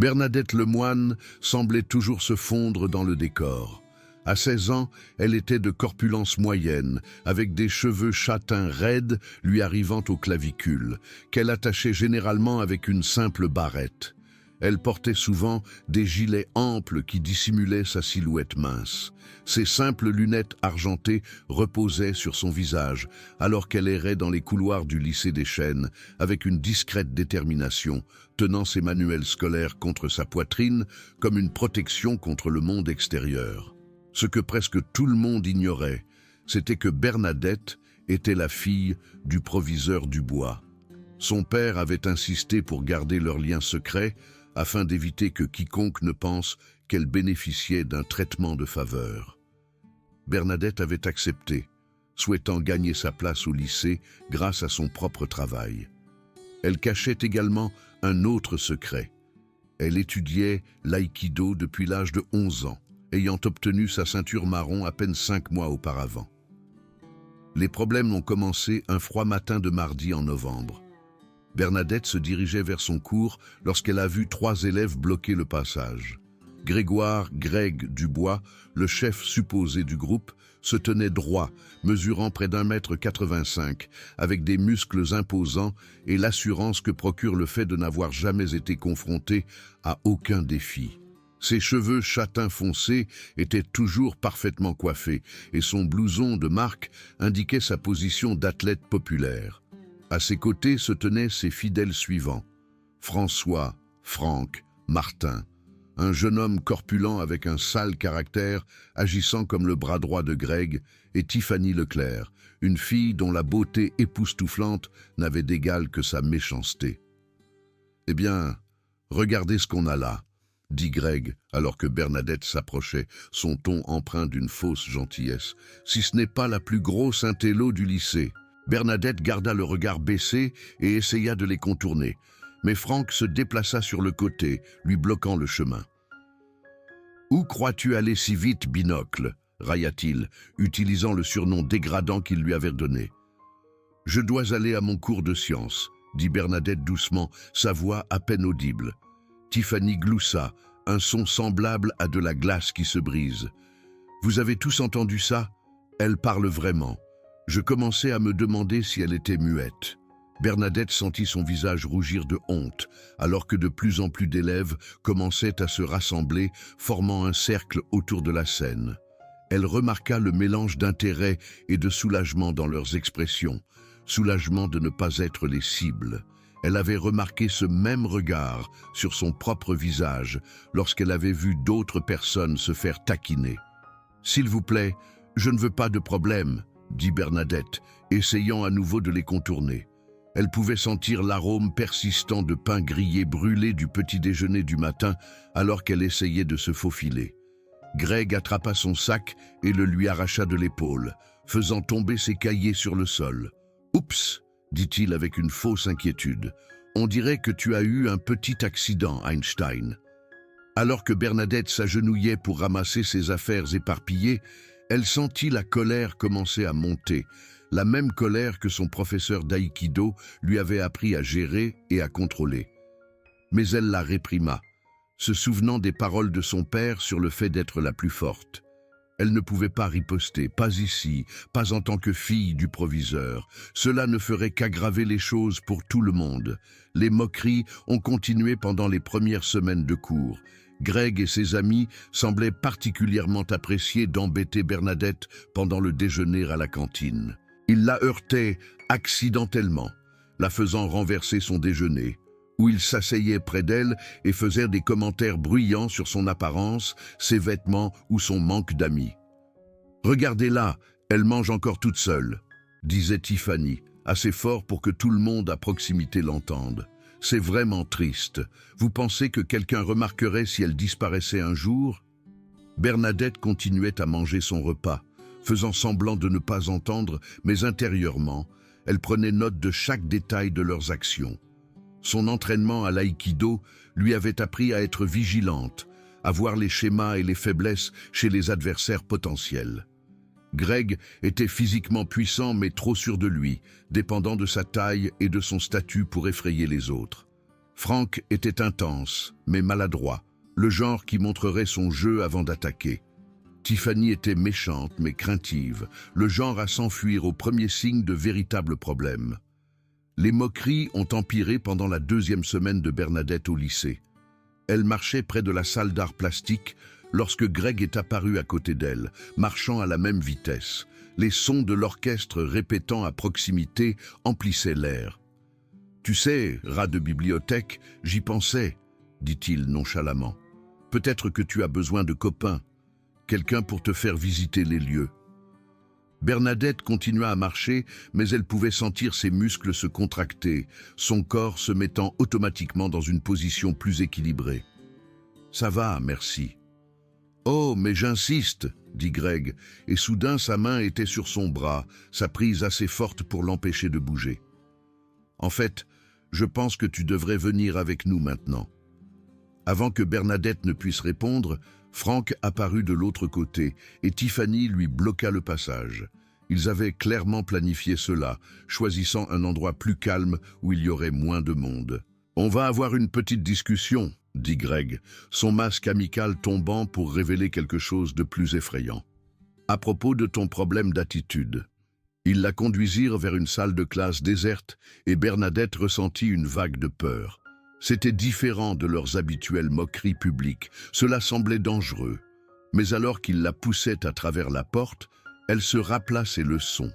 Bernadette Lemoine semblait toujours se fondre dans le décor. À 16 ans, elle était de corpulence moyenne, avec des cheveux châtains raides lui arrivant aux clavicules, qu'elle attachait généralement avec une simple barrette. Elle portait souvent des gilets amples qui dissimulaient sa silhouette mince. Ses simples lunettes argentées reposaient sur son visage, alors qu'elle errait dans les couloirs du lycée des Chênes, avec une discrète détermination, tenant ses manuels scolaires contre sa poitrine comme une protection contre le monde extérieur. Ce que presque tout le monde ignorait, c'était que Bernadette était la fille du proviseur Dubois. Son père avait insisté pour garder leur lien secret, afin d'éviter que quiconque ne pense qu'elle bénéficiait d'un traitement de faveur. Bernadette avait accepté, souhaitant gagner sa place au lycée grâce à son propre travail. Elle cachait également un autre secret. Elle étudiait l'aïkido depuis l'âge de 11 ans, ayant obtenu sa ceinture marron à peine 5 mois auparavant. Les problèmes ont commencé un froid matin de mardi en novembre. Bernadette se dirigeait vers son cours lorsqu'elle a vu 3 élèves bloquer le passage. Grégoire Greg Dubois, le chef supposé du groupe, se tenait droit, mesurant près d'1,85 m, avec des muscles imposants et l'assurance que procure le fait de n'avoir jamais été confronté à aucun défi. Ses cheveux châtains foncés étaient toujours parfaitement coiffés et son blouson de marque indiquait sa position d'athlète populaire. À ses côtés se tenaient ses fidèles suivants, François, Franck, Martin, un jeune homme corpulent avec un sale caractère, agissant comme le bras droit de Greg, et Tiffany Leclerc, une fille dont la beauté époustouflante n'avait d'égal que sa méchanceté. « Eh bien, regardez ce qu'on a là », dit Greg, alors que Bernadette s'approchait, son ton empreint d'une fausse gentillesse. « Si ce n'est pas la plus grosse intello du lycée ». Bernadette garda le regard baissé et essaya de les contourner, mais Franck se déplaça sur le côté, lui bloquant le chemin. « Où crois-tu aller si vite, Binocle ?» railla-t-il, utilisant le surnom dégradant qu'il lui avait donné. « Je dois aller à mon cours de sciences », dit Bernadette doucement, sa voix à peine audible. Tiffany gloussa, un son semblable à de la glace qui se brise. « Vous avez tous entendu ça? Elle parle vraiment. » Je commençais à me demander si elle était muette. Bernadette sentit son visage rougir de honte, alors que de plus en plus d'élèves commençaient à se rassembler, formant un cercle autour de la scène. Elle remarqua le mélange d'intérêt et de soulagement dans leurs expressions, soulagement de ne pas être les cibles. Elle avait remarqué ce même regard sur son propre visage lorsqu'elle avait vu d'autres personnes se faire taquiner. « S'il vous plaît, je ne veux pas de problème », dit Bernadette, essayant à nouveau de les contourner. Elle pouvait sentir l'arôme persistant de pain grillé brûlé du petit déjeuner du matin alors qu'elle essayait de se faufiler. Greg attrapa son sac et le lui arracha de l'épaule, faisant tomber ses cahiers sur le sol. « Oups !» dit-il avec une fausse inquiétude. « On dirait que tu as eu un petit accident, Einstein. » Alors que Bernadette s'agenouillait pour ramasser ses affaires éparpillées, elle sentit la colère commencer à monter, la même colère que son professeur d'aïkido lui avait appris à gérer et à contrôler. Mais elle la réprima, se souvenant des paroles de son père sur le fait d'être la plus forte. Elle ne pouvait pas riposter, pas ici, pas en tant que fille du proviseur. Cela ne ferait qu'aggraver les choses pour tout le monde. Les moqueries ont continué pendant les premières semaines de cours. Greg et ses amis semblaient particulièrement apprécier d'embêter Bernadette pendant le déjeuner à la cantine. Ils la heurtaient accidentellement, la faisant renverser son déjeuner, où ils s'asseyaient près d'elle et faisaient des commentaires bruyants sur son apparence, ses vêtements ou son manque d'amis. « Regardez-la, elle mange encore toute seule », disait Tiffany, assez fort pour que tout le monde à proximité l'entende. « C'est vraiment triste. Vous pensez que quelqu'un remarquerait si elle disparaissait un jour ?» Bernadette continuait à manger son repas, faisant semblant de ne pas entendre, mais intérieurement, elle prenait note de chaque détail de leurs actions. Son entraînement à l'aïkido lui avait appris à être vigilante, à voir les schémas et les faiblesses chez les adversaires potentiels. Greg était physiquement puissant mais trop sûr de lui, dépendant de sa taille et de son statut pour effrayer les autres. Frank était intense, mais maladroit, le genre qui montrerait son jeu avant d'attaquer. Tiffany était méchante mais craintive, le genre à s'enfuir au premier signe de véritables problèmes. Les moqueries ont empiré pendant la 2e semaine de Bernadette au lycée. Elle marchait près de la salle d'art plastique lorsque Greg est apparu à côté d'elle, marchant à la même vitesse. Les sons de l'orchestre répétant à proximité emplissaient l'air. « Tu sais, rat de bibliothèque, j'y pensais, » dit-il nonchalamment. « Peut-être que tu as besoin de copains, quelqu'un pour te faire visiter les lieux. » Bernadette continua à marcher, mais elle pouvait sentir ses muscles se contracter, son corps se mettant automatiquement dans une position plus équilibrée. « Ça va, merci. »« Oh, mais j'insiste, » dit Greg, et soudain sa main était sur son bras, sa prise assez forte pour l'empêcher de bouger. « En fait, je pense que tu devrais venir avec nous maintenant. » Avant que Bernadette ne puisse répondre, Frank apparut de l'autre côté et Tiffany lui bloqua le passage. Ils avaient clairement planifié cela, choisissant un endroit plus calme où il y aurait moins de monde. « On va avoir une petite discussion, » dit Greg, son masque amical tombant pour révéler quelque chose de plus effrayant. « À propos de ton problème d'attitude. » Ils la conduisirent vers une salle de classe déserte et Bernadette ressentit une vague de peur. C'était différent de leurs habituelles moqueries publiques, cela semblait dangereux. Mais alors qu'ils la poussaient à travers la porte, elle se rappela ses leçons.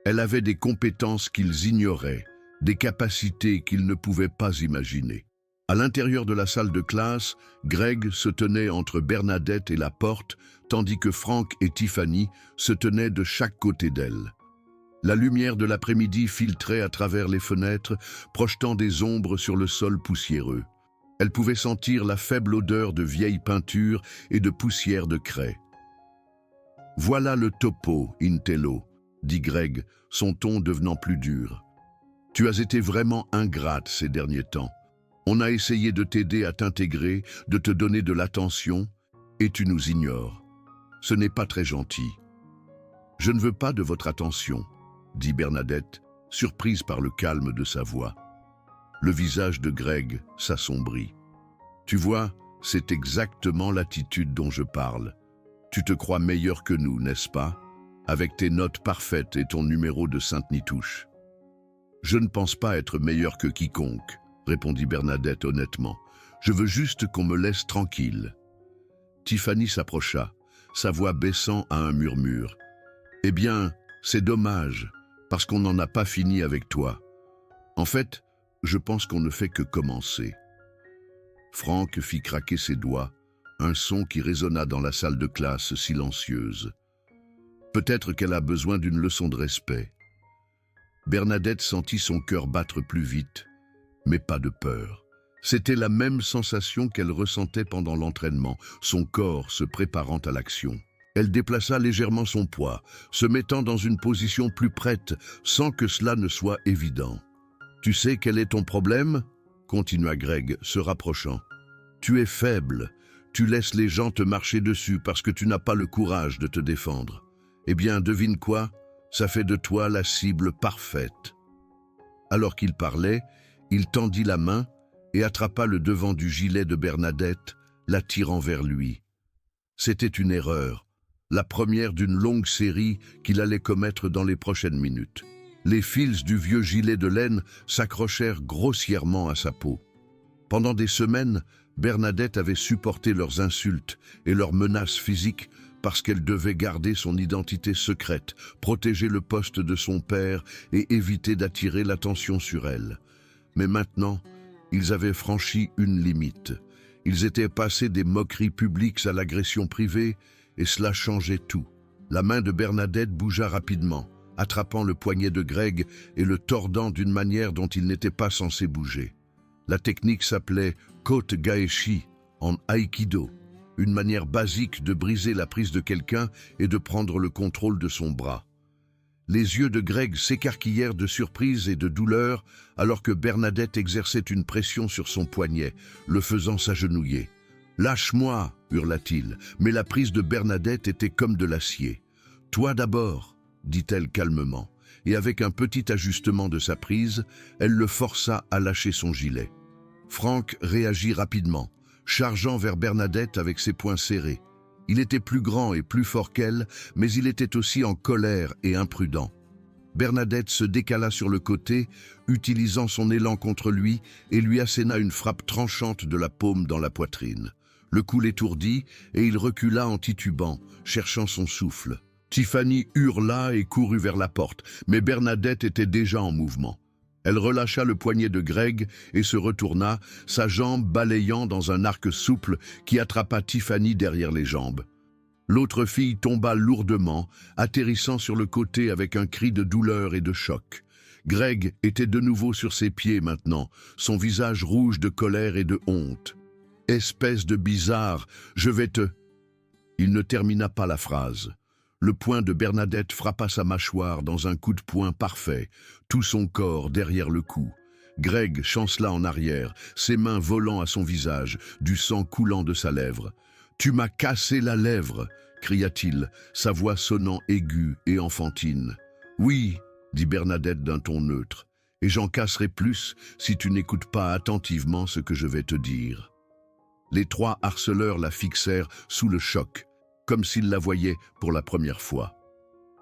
Elle avait des compétences qu'ils ignoraient, des capacités qu'ils ne pouvaient pas imaginer. À l'intérieur de la salle de classe, Greg se tenait entre Bernadette et la porte, tandis que Frank et Tiffany se tenaient de chaque côté d'elle. La lumière de l'après-midi filtrait à travers les fenêtres, projetant des ombres sur le sol poussiéreux. Elle pouvait sentir la faible odeur de vieille peinture et de poussière de craie. « Voilà le topo, Intello, » dit Greg, son ton devenant plus dur. « Tu as été vraiment ingrate ces derniers temps. On a essayé de t'aider à t'intégrer, de te donner de l'attention, et tu nous ignores. Ce n'est pas très gentil. »« Je ne veux pas de votre attention, » dit Bernadette, surprise par le calme de sa voix. Le visage de Greg s'assombrit. « Tu vois, c'est exactement l'attitude dont je parle. Tu te crois meilleur que nous, n'est-ce pas, avec tes notes parfaites et ton numéro de Sainte-Nitouche. »« Je ne pense pas être meilleur que quiconque, » répondit Bernadette honnêtement. « Je veux juste qu'on me laisse tranquille. » Tiffany s'approcha, sa voix baissant à un murmure. « Eh bien, c'est dommage, parce qu'on n'en a pas fini avec toi. En fait, je pense qu'on ne fait que commencer. » Frank fit craquer ses doigts, un son qui résonna dans la salle de classe silencieuse. Peut-être qu'elle a besoin d'une leçon de respect. Bernadette sentit son cœur battre plus vite, mais pas de peur. C'était la même sensation qu'elle ressentait pendant l'entraînement, son corps se préparant à l'action. Elle déplaça légèrement son poids, se mettant dans une position plus prête, sans que cela ne soit évident. « Tu sais quel est ton problème ?» continua Greg, se rapprochant. « Tu es faible. Tu laisses les gens te marcher dessus parce que tu n'as pas le courage de te défendre. Eh bien, devine quoi? Ça fait de toi la cible parfaite. » Alors qu'il parlait, il tendit la main et attrapa le devant du gilet de Bernadette, l'attirant vers lui. C'était une erreur. La première d'une longue série qu'il allait commettre dans les prochaines minutes. Les fils du vieux gilet de laine s'accrochèrent grossièrement à sa peau. Pendant des semaines, Bernadette avait supporté leurs insultes et leurs menaces physiques parce qu'elle devait garder son identité secrète, protéger le poste de son père et éviter d'attirer l'attention sur elle. Mais maintenant, ils avaient franchi une limite. Ils étaient passés des moqueries publiques à l'agression privée, et cela changeait tout. La main de Bernadette bougea rapidement, attrapant le poignet de Greg et le tordant d'une manière dont il n'était pas censé bouger. La technique s'appelait Kote Gaeshi en Aïkido, une manière basique de briser la prise de quelqu'un et de prendre le contrôle de son bras. Les yeux de Greg s'écarquillèrent de surprise et de douleur alors que Bernadette exerçait une pression sur son poignet, le faisant s'agenouiller. « Lâche-moi !» hurla-t-il, mais la prise de Bernadette était comme de l'acier. « Toi d'abord !» dit-elle calmement, et avec un petit ajustement de sa prise, elle le força à lâcher son gilet. Franck réagit rapidement, chargeant vers Bernadette avec ses poings serrés. Il était plus grand et plus fort qu'elle, mais il était aussi en colère et imprudent. Bernadette se décala sur le côté, utilisant son élan contre lui, et lui asséna une frappe tranchante de la paume dans la poitrine. Le coup l'étourdit, et il recula en titubant, cherchant son souffle. Tiffany hurla et courut vers la porte, mais Bernadette était déjà en mouvement. Elle relâcha le poignet de Greg et se retourna, sa jambe balayant dans un arc souple qui attrapa Tiffany derrière les jambes. L'autre fille tomba lourdement, atterrissant sur le côté avec un cri de douleur et de choc. Greg était de nouveau sur ses pieds maintenant, son visage rouge de colère et de honte. « Espèce de bizarre, je vais te... » Il ne termina pas la phrase. Le poing de Bernadette frappa sa mâchoire dans un coup de poing parfait, tout son corps derrière le cou. Greg chancela en arrière, ses mains volant à son visage, du sang coulant de sa lèvre. « Tu m'as cassé la lèvre !» cria-t-il, sa voix sonnant aiguë et enfantine. « Oui, » dit Bernadette d'un ton neutre, « et j'en casserai plus si tu n'écoutes pas attentivement ce que je vais te dire. » Les trois harceleurs la fixèrent sous le choc, comme s'ils la voyaient pour la première fois.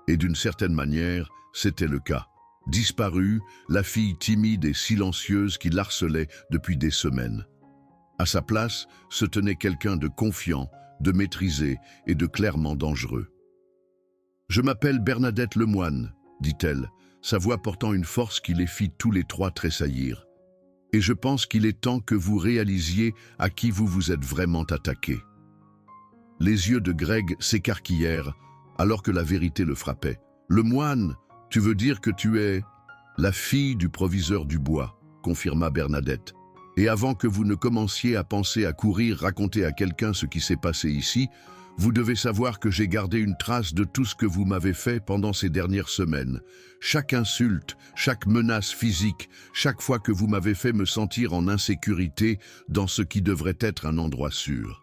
Et d'une certaine manière, c'était le cas. Disparue, la fille timide et silencieuse qui l'harcelait depuis des semaines. À sa place se tenait quelqu'un de confiant, de maîtrisé et de clairement dangereux. « Je m'appelle Bernadette Lemoine, » dit-elle, sa voix portant une force qui les fit tous les trois tressaillir. « Et je pense qu'il est temps que vous réalisiez à qui vous vous êtes vraiment attaqué. » Les yeux de Greg s'écarquillèrent alors que la vérité le frappait. « Lemoine, tu veux dire que tu es la fille du proviseur du bois, » confirma Bernadette. « Et avant que vous ne commenciez à penser à courir raconter à quelqu'un ce qui s'est passé ici, vous devez savoir que j'ai gardé une trace de tout ce que vous m'avez fait pendant ces dernières semaines. Chaque insulte, chaque menace physique, chaque fois que vous m'avez fait me sentir en insécurité dans ce qui devrait être un endroit sûr. »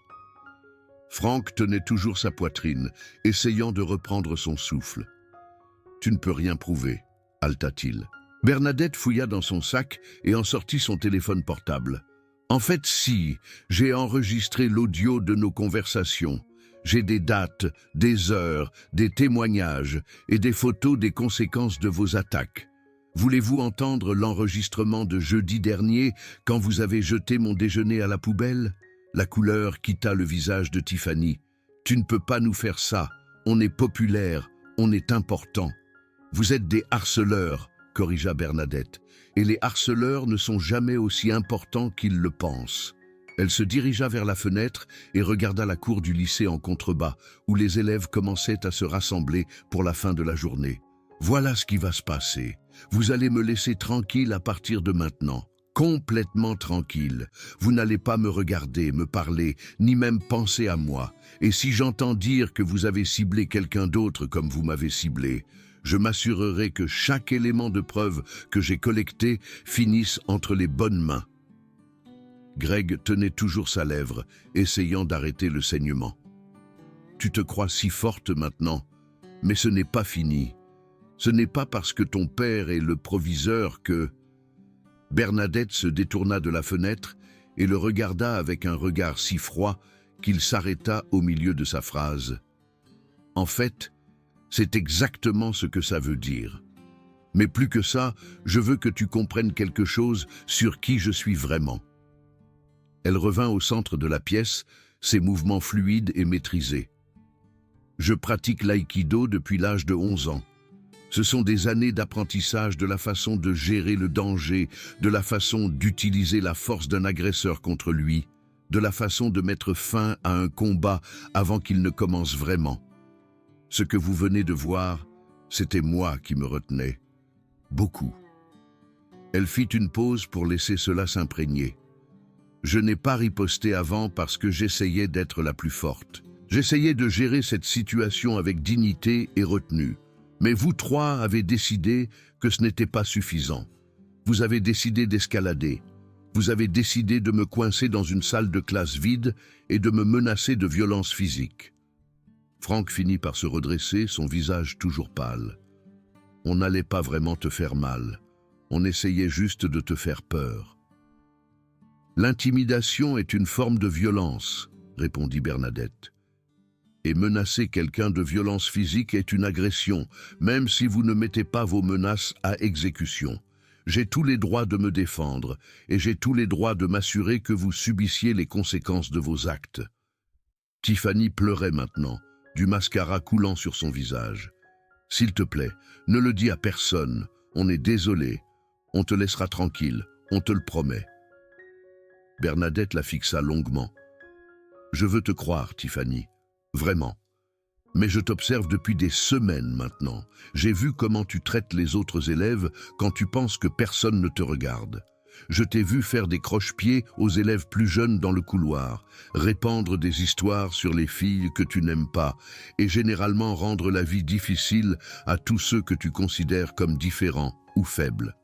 Franck tenait toujours sa poitrine, essayant de reprendre son souffle. « Tu ne peux rien prouver, » haleta-t-il. Bernadette fouilla dans son sac et en sortit son téléphone portable. « En fait, si, j'ai enregistré l'audio de nos conversations. J'ai des dates, des heures, des témoignages et des photos des conséquences de vos attaques. Voulez-vous entendre l'enregistrement de jeudi dernier quand vous avez jeté mon déjeuner à la poubelle ?» La couleur quitta le visage de Tiffany. « Tu ne peux pas nous faire ça. On est populaire, on est important. Vous êtes des harceleurs, » corrigea Bernadette. « Et les harceleurs ne sont jamais aussi importants qu'ils le pensent. » Elle se dirigea vers la fenêtre et regarda la cour du lycée en contrebas, où les élèves commençaient à se rassembler pour la fin de la journée. « Voilà ce qui va se passer. Vous allez me laisser tranquille à partir de maintenant. Complètement tranquille. Vous n'allez pas me regarder, me parler, ni même penser à moi. Et si j'entends dire que vous avez ciblé quelqu'un d'autre comme vous m'avez ciblé, je m'assurerai que chaque élément de preuve que j'ai collecté finisse entre les bonnes mains. » Greg tenait toujours sa lèvre, essayant d'arrêter le saignement. « Tu te crois si forte maintenant, mais ce n'est pas fini. Ce n'est pas parce que ton père est le proviseur que... » Bernadette se détourna de la fenêtre et le regarda avec un regard si froid qu'il s'arrêta au milieu de sa phrase. « En fait, c'est exactement ce que ça veut dire. Mais plus que ça, je veux que tu comprennes quelque chose sur qui je suis vraiment. » Elle revint au centre de la pièce, ses mouvements fluides et maîtrisés. « Je pratique l'aïkido depuis l'âge de 11 ans. Ce sont des années d'apprentissage de la façon de gérer le danger, de la façon d'utiliser la force d'un agresseur contre lui, de la façon de mettre fin à un combat avant qu'il ne commence vraiment. Ce que vous venez de voir, c'était moi qui me retenais. Beaucoup. » Elle fit une pause pour laisser cela s'imprégner. « Je n'ai pas riposté avant parce que j'essayais d'être la plus forte. J'essayais de gérer cette situation avec dignité et retenue. Mais vous trois avez décidé que ce n'était pas suffisant. Vous avez décidé d'escalader. Vous avez décidé de me coincer dans une salle de classe vide et de me menacer de violence physique. » Franck finit par se redresser, son visage toujours pâle. « On n'allait pas vraiment te faire mal. On essayait juste de te faire peur. » L'intimidation est une forme de violence, répondit Bernadette. Et menacer quelqu'un de violence physique est une agression, même si vous ne mettez pas vos menaces à exécution. J'ai tous les droits de me défendre, et j'ai tous les droits de m'assurer que vous subissiez les conséquences de vos actes. Tiffany pleurait maintenant, du mascara coulant sur son visage. S'il te plaît, ne le dis à personne, on est désolé, on te laissera tranquille, on te le promet. Bernadette la fixa longuement. Je veux te croire, Tiffany, vraiment. Mais je t'observe depuis des semaines maintenant. J'ai vu comment tu traites les autres élèves quand tu penses que personne ne te regarde. Je t'ai vu faire des croche-pieds aux élèves plus jeunes dans le couloir, répandre des histoires sur les filles que tu n'aimes pas et généralement rendre la vie difficile à tous ceux que tu considères comme différents ou faibles.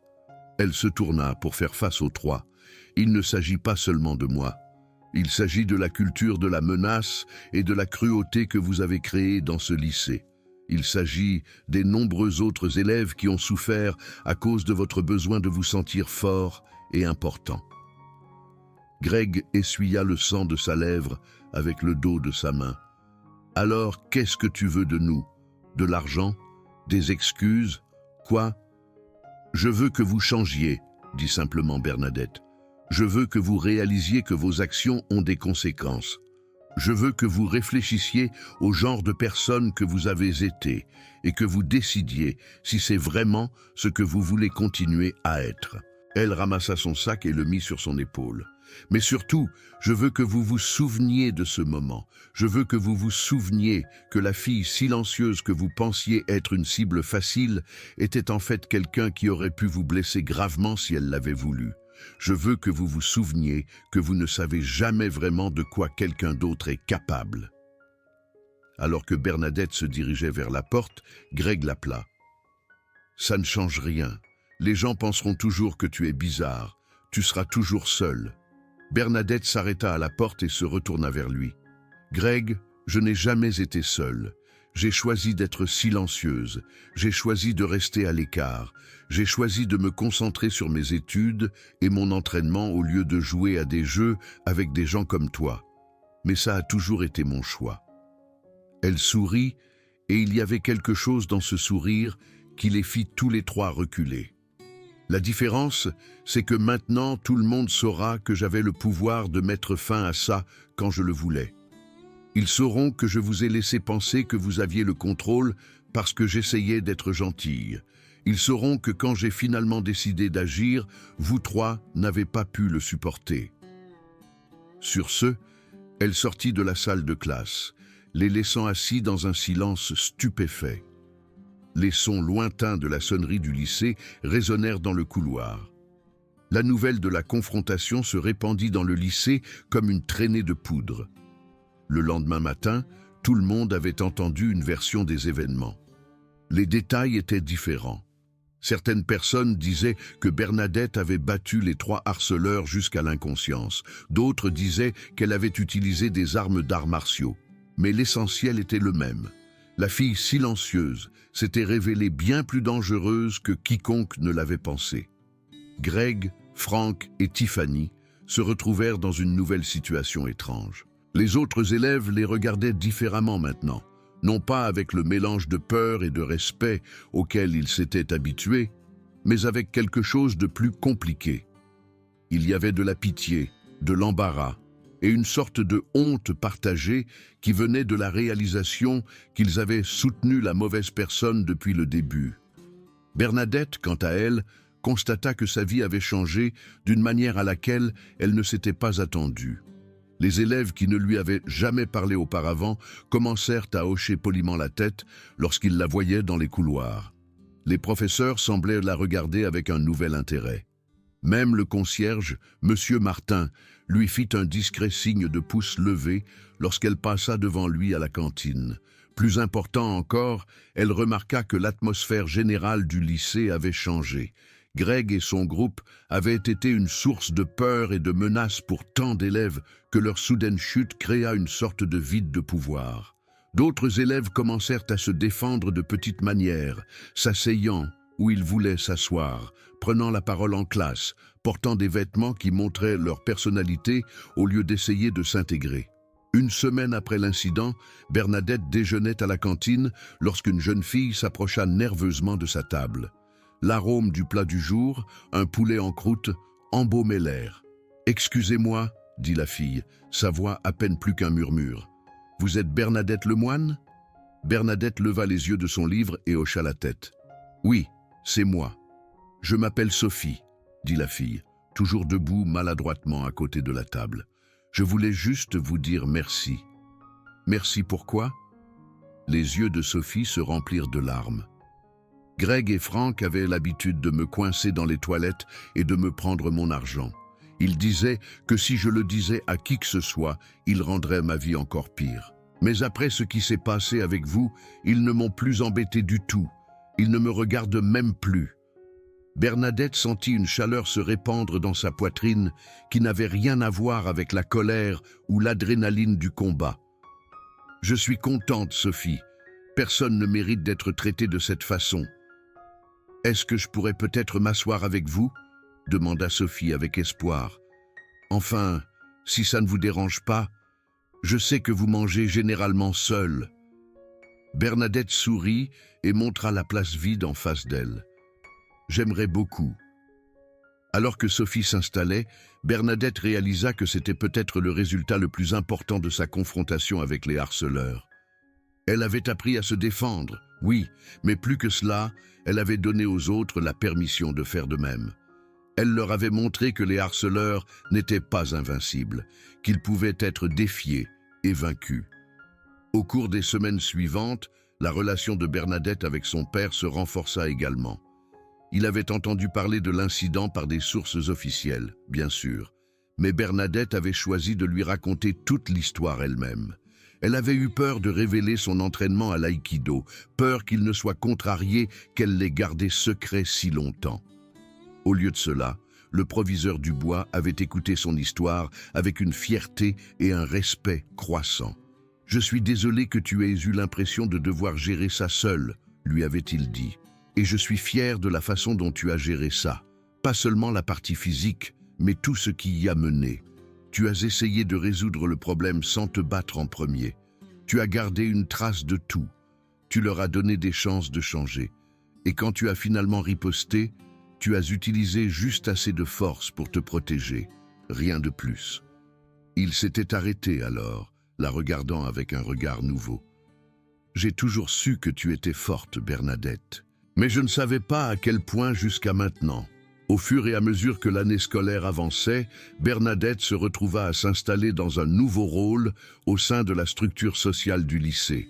Elle se tourna pour faire face aux trois. Il ne s'agit pas seulement de moi. Il s'agit de la culture de la menace et de la cruauté que vous avez créée dans ce lycée. Il s'agit des nombreux autres élèves qui ont souffert à cause de votre besoin de vous sentir fort et important. Greg essuya le sang de sa lèvre avec le dos de sa main. Alors, qu'est-ce que tu veux de nous? De l'argent? Des excuses? Quoi? Je veux que vous changiez, dit simplement Bernadette. Je veux que vous réalisiez que vos actions ont des conséquences. Je veux que vous réfléchissiez au genre de personne que vous avez été et que vous décidiez si c'est vraiment ce que vous voulez continuer à être. Elle ramassa son sac et le mit sur son épaule. Mais surtout, je veux que vous vous souveniez de ce moment. Je veux que vous vous souveniez que la fille silencieuse que vous pensiez être une cible facile était en fait quelqu'un qui aurait pu vous blesser gravement si elle l'avait voulu. Je veux que vous vous souveniez que vous ne savez jamais vraiment de quoi quelqu'un d'autre est capable. Alors que Bernadette se dirigeait vers la porte, Greg l'appela. Ça ne change rien. Les gens penseront toujours que tu es bizarre. Tu seras toujours seul. Bernadette s'arrêta à la porte et se retourna vers lui. Greg, je n'ai jamais été seule. J'ai choisi d'être silencieuse. J'ai choisi de rester à l'écart. J'ai choisi de me concentrer sur mes études et mon entraînement au lieu de jouer à des jeux avec des gens comme toi. Mais ça a toujours été mon choix. Elle sourit et il y avait quelque chose dans ce sourire qui les fit tous les trois reculer. La différence, c'est que maintenant tout le monde saura que j'avais le pouvoir de mettre fin à ça quand je le voulais. Ils sauront que je vous ai laissé penser que vous aviez le contrôle parce que j'essayais d'être gentille. Ils sauront que quand j'ai finalement décidé d'agir, vous trois n'avez pas pu le supporter. Sur ce, elle sortit de la salle de classe, les laissant assis dans un silence stupéfait. Les sons lointains de la sonnerie du lycée résonnèrent dans le couloir. La nouvelle de la confrontation se répandit dans le lycée comme une traînée de poudre. Le lendemain matin, tout le monde avait entendu une version des événements. Les détails étaient différents. Certaines personnes disaient que Bernadette avait battu les trois harceleurs jusqu'à l'inconscience. D'autres disaient qu'elle avait utilisé des armes d'arts martiaux. Mais l'essentiel était le même. La fille silencieuse s'était révélée bien plus dangereuse que quiconque ne l'avait pensé. Greg, Frank et Tiffany se retrouvèrent dans une nouvelle situation étrange. Les autres élèves les regardaient différemment maintenant, non pas avec le mélange de peur et de respect auquel ils s'étaient habitués, mais avec quelque chose de plus compliqué. Il y avait de la pitié, de l'embarras, et une sorte de honte partagée qui venait de la réalisation qu'ils avaient soutenu la mauvaise personne depuis le début. Bernadette, quant à elle, constata que sa vie avait changé d'une manière à laquelle elle ne s'était pas attendue. Les élèves qui ne lui avaient jamais parlé auparavant commencèrent à hocher poliment la tête lorsqu'ils la voyaient dans les couloirs. Les professeurs semblaient la regarder avec un nouvel intérêt. Même le concierge, Monsieur Martin, lui fit un discret signe de pouce levé lorsqu'elle passa devant lui à la cantine. Plus important encore, elle remarqua que l'atmosphère générale du lycée avait changé. Greg et son groupe avaient été une source de peur et de menace pour tant d'élèves que leur soudaine chute créa une sorte de vide de pouvoir. D'autres élèves commencèrent à se défendre de petites manières, s'asseyant où ils voulaient s'asseoir, prenant la parole en classe, portant des vêtements qui montraient leur personnalité au lieu d'essayer de s'intégrer. Une semaine après l'incident, Bernadette déjeunait à la cantine lorsqu'une jeune fille s'approcha nerveusement de sa table. L'arôme du plat du jour, un poulet en croûte, embaumait l'air. « Excusez-moi » dit la fille, sa voix à peine plus qu'un murmure. « Vous êtes Bernadette Lemoine » Bernadette leva les yeux de son livre et hocha la tête. « Oui, c'est moi. Je m'appelle Sophie » dit la fille, toujours debout maladroitement à côté de la table. « Je voulais juste vous dire merci. »« Merci pourquoi ?» Les yeux de Sophie se remplirent de larmes. « Greg et Franck avaient l'habitude de me coincer dans les toilettes et de me prendre mon argent. Ils disaient que si je le disais à qui que ce soit, ils rendraient ma vie encore pire. Mais après ce qui s'est passé avec vous, ils ne m'ont plus embêté du tout. Ils ne me regardent même plus. » Bernadette sentit une chaleur se répandre dans sa poitrine qui n'avait rien à voir avec la colère ou l'adrénaline du combat. « Je suis contente, Sophie. Personne ne mérite d'être traité de cette façon. »« Est-ce que je pourrais peut-être m'asseoir avec vous ?» demanda Sophie avec espoir. « Enfin, si ça ne vous dérange pas, je sais que vous mangez généralement seule. » Bernadette sourit et montra la place vide en face d'elle. « J'aimerais beaucoup. » Alors que Sophie s'installait, Bernadette réalisa que c'était peut-être le résultat le plus important de sa confrontation avec les harceleurs. Elle avait appris à se défendre, oui, mais plus que cela, elle avait donné aux autres la permission de faire de même. Elle leur avait montré que les harceleurs n'étaient pas invincibles, qu'ils pouvaient être défiés et vaincus. Au cours des semaines suivantes, la relation de Bernadette avec son père se renforça également. Il avait entendu parler de l'incident par des sources officielles, bien sûr, mais Bernadette avait choisi de lui raconter toute l'histoire elle-même. Elle avait eu peur de révéler son entraînement à l'aïkido, peur qu'il ne soit contrarié qu'elle l'ait gardé secret si longtemps. Au lieu de cela, le proviseur Dubois avait écouté son histoire avec une fierté et un respect croissants. « Je suis désolé que tu aies eu l'impression de devoir gérer ça seul, » lui avait-il dit. « Et je suis fier de la façon dont tu as géré ça. Pas seulement la partie physique, mais tout ce qui y a mené. Tu as essayé de résoudre le problème sans te battre en premier. Tu as gardé une trace de tout. Tu leur as donné des chances de changer. Et quand tu as finalement riposté, tu as utilisé juste assez de force pour te protéger. Rien de plus. » Il s'était arrêté alors, la regardant avec un regard nouveau. « J'ai toujours su que tu étais forte, Bernadette. Mais je ne savais pas à quel point jusqu'à maintenant. » Au fur et à mesure que l'année scolaire avançait, Bernadette se retrouva à s'installer dans un nouveau rôle au sein de la structure sociale du lycée.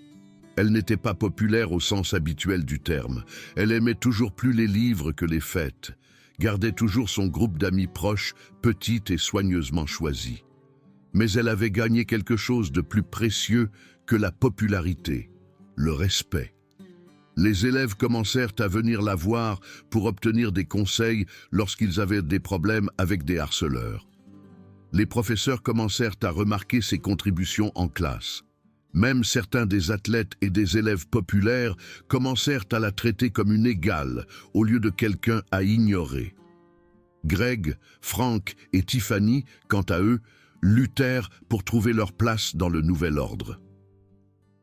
Elle n'était pas populaire au sens habituel du terme. Elle aimait toujours plus les livres que les fêtes, gardait toujours son groupe d'amis proches, petit et soigneusement choisi. Mais elle avait gagné quelque chose de plus précieux que la popularité, le respect. Les élèves commencèrent à venir la voir pour obtenir des conseils lorsqu'ils avaient des problèmes avec des harceleurs. Les professeurs commencèrent à remarquer ses contributions en classe. Même certains des athlètes et des élèves populaires commencèrent à la traiter comme une égale au lieu de quelqu'un à ignorer. Greg, Franck et Tiffany, quant à eux, luttèrent pour trouver leur place dans le nouvel ordre.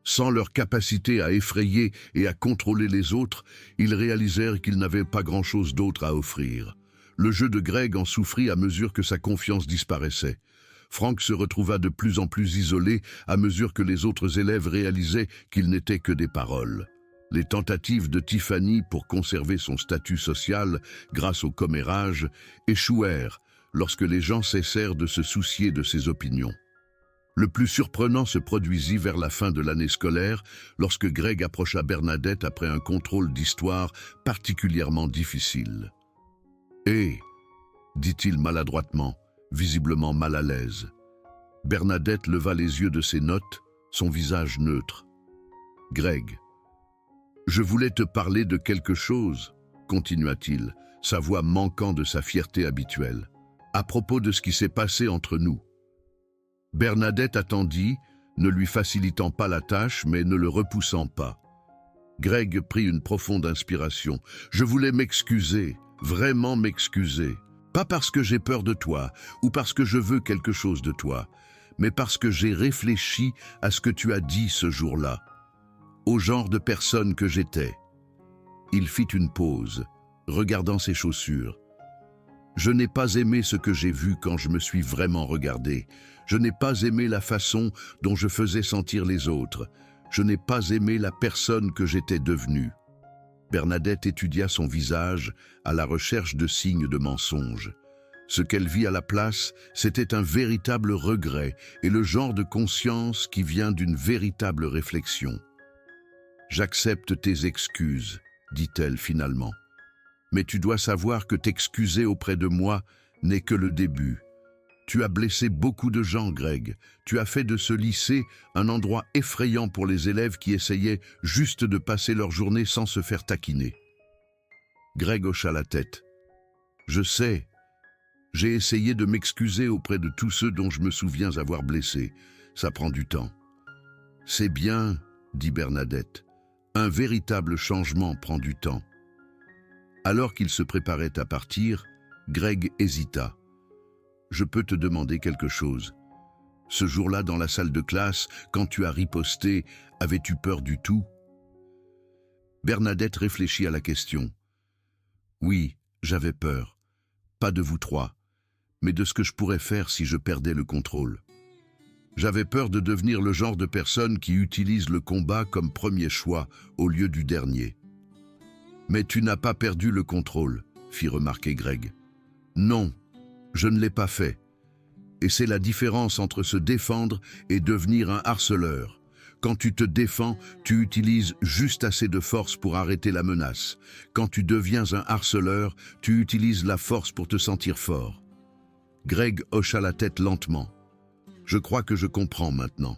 Sans leur capacité à effrayer et à contrôler les autres, ils réalisèrent qu'ils n'avaient pas grand-chose d'autre à offrir. Le jeu de Greg en souffrit à mesure que sa confiance disparaissait. Franck se retrouva de plus en plus isolé à mesure que les autres élèves réalisaient qu'ils n'étaient que des paroles. Les tentatives de Tiffany pour conserver son statut social grâce au commérage échouèrent lorsque les gens cessèrent de se soucier de ses opinions. Le plus surprenant se produisit vers la fin de l'année scolaire, lorsque Greg approcha Bernadette après un contrôle d'histoire particulièrement difficile. « Hé !» dit-il maladroitement, visiblement mal à l'aise. Bernadette leva les yeux de ses notes, son visage neutre. « Greg, je voulais te parler de quelque chose, » continua-t-il, sa voix manquant de sa fierté habituelle, « à propos de ce qui s'est passé entre nous. » Bernadette attendit, ne lui facilitant pas la tâche, mais ne le repoussant pas. Greg prit une profonde inspiration. Je voulais m'excuser, vraiment m'excuser. Pas parce que j'ai peur de toi ou parce que je veux quelque chose de toi, mais parce que j'ai réfléchi à ce que tu as dit ce jour-là, au genre de personne que j'étais. Il fit une pause, regardant ses chaussures. Je n'ai pas aimé ce que j'ai vu quand je me suis vraiment regardé. Je n'ai pas aimé la façon dont je faisais sentir les autres. Je n'ai pas aimé la personne que j'étais devenue. Bernadette étudia son visage à la recherche de signes de mensonge. Ce qu'elle vit à la place, c'était un véritable regret et le genre de conscience qui vient d'une véritable réflexion. « J'accepte tes excuses », dit-elle finalement. « Mais tu dois savoir que t'excuser auprès de moi n'est que le début. Tu as blessé beaucoup de gens, Greg. Tu as fait de ce lycée un endroit effrayant pour les élèves qui essayaient juste de passer leur journée sans se faire taquiner. » Greg hocha la tête. « Je sais. J'ai essayé de m'excuser auprès de tous ceux dont je me souviens avoir blessé. Ça prend du temps. »« C'est bien, » dit Bernadette. « Un véritable changement prend du temps. » Alors qu'il se préparait à partir, Greg hésita. « Je peux te demander quelque chose. Ce jour-là, dans la salle de classe, quand tu as riposté, avais-tu peur du tout ?» Bernadette réfléchit à la question. « Oui, j'avais peur. Pas de vous trois, mais de ce que je pourrais faire si je perdais le contrôle. J'avais peur de devenir le genre de personne qui utilise le combat comme premier choix au lieu du dernier. »« Mais tu n'as pas perdu le contrôle, » fit remarquer Greg. « Non, je ne l'ai pas fait. Et c'est la différence entre se défendre et devenir un harceleur. Quand tu te défends, tu utilises juste assez de force pour arrêter la menace. Quand tu deviens un harceleur, tu utilises la force pour te sentir fort. » Greg hocha la tête lentement. « Je crois que je comprends maintenant. »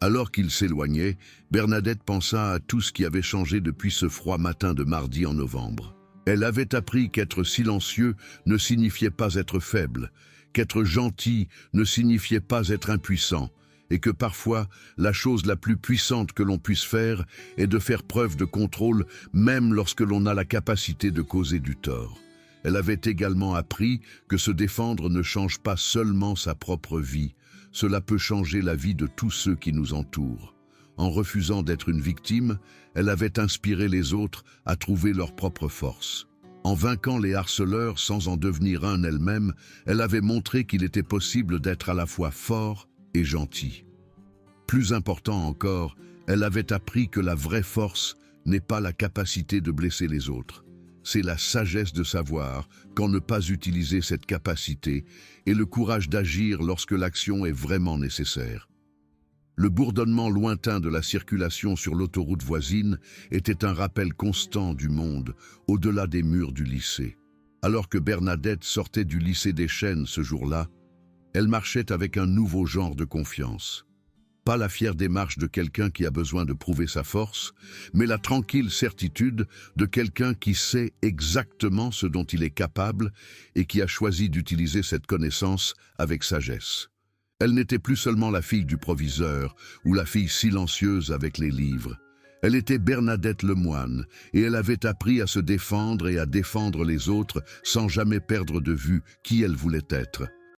Alors qu'il s'éloignait, Bernadette pensa à tout ce qui avait changé depuis ce froid matin de mardi en novembre. Elle avait appris qu'être silencieux ne signifiait pas être faible, qu'être gentil ne signifiait pas être impuissant, et que parfois, la chose la plus puissante que l'on puisse faire est de faire preuve de contrôle même lorsque l'on a la capacité de causer du tort. Elle avait également appris que se défendre ne change pas seulement sa propre vie, cela peut changer la vie de tous ceux qui nous entourent. En refusant d'être une victime, elle avait inspiré les autres à trouver leur propre force. En vainquant les harceleurs sans en devenir un elle-même, elle avait montré qu'il était possible d'être à la fois fort et gentil. Plus important encore, elle avait appris que la vraie force n'est pas la capacité de blesser les autres. C'est la sagesse de savoir quand ne pas utiliser cette capacité et le courage d'agir lorsque l'action est vraiment nécessaire. Le bourdonnement lointain de la circulation sur l'autoroute voisine était un rappel constant du monde, au-delà des murs du lycée. Alors que Bernadette sortait du lycée des Chênes ce jour-là, elle marchait avec un nouveau genre de confiance. Pas la fière démarche de quelqu'un qui a besoin de prouver sa force, mais la tranquille certitude de quelqu'un qui sait exactement ce dont il est capable et qui a choisi d'utiliser cette connaissance avec sagesse. Elle n'était plus seulement la fille du proviseur ou la fille silencieuse avec les livres. Elle était Bernadette Lemoine et elle avait appris à se défendre et à défendre les autres sans jamais perdre de vue qui elle voulait être.